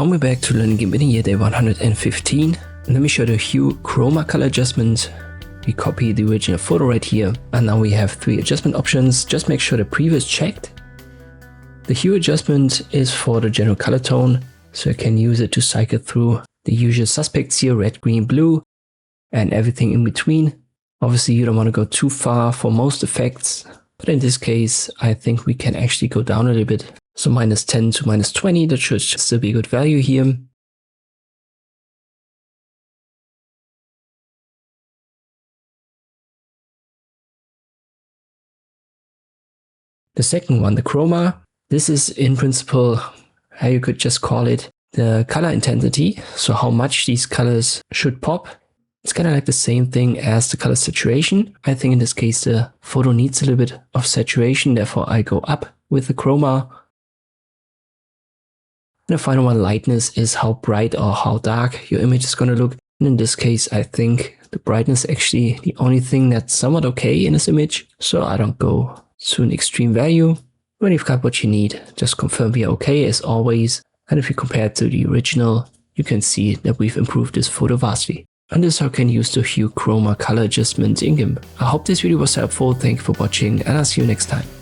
We're back to learning Gimp in year day 115. And let me show the Hue Chroma color adjustment. We copy the original photo right here, and now we have 3 adjustment options. Just make sure the preview is checked. The hue adjustment is for the general color tone, so you can use it to cycle through the usual suspects here, red, green, blue, and everything in between. Obviously you don't want to go too far for most effects, but in this case I think we can actually go down a little bit. So -10 to -20, that should still be a good value here. The second one, the chroma, this is in principle, how you could just call it, the color intensity. So how much these colors should pop. It's kind of like the same thing as the color saturation. I think in this case the photo needs a little bit of saturation, therefore I go up with the chroma. And the final one, lightness, is how bright or how dark your image is going to look. And in this case, I think the brightness is actually the only thing that's somewhat okay in this image. So I don't go to an extreme value. When you've got what you need, just confirm we are okay as always. And if you compare it to the original, you can see that we've improved this photo vastly. And this is how you can use the Hue Chroma color adjustment in Gimp. I hope this video was helpful. Thank you for watching, and I'll see you next time.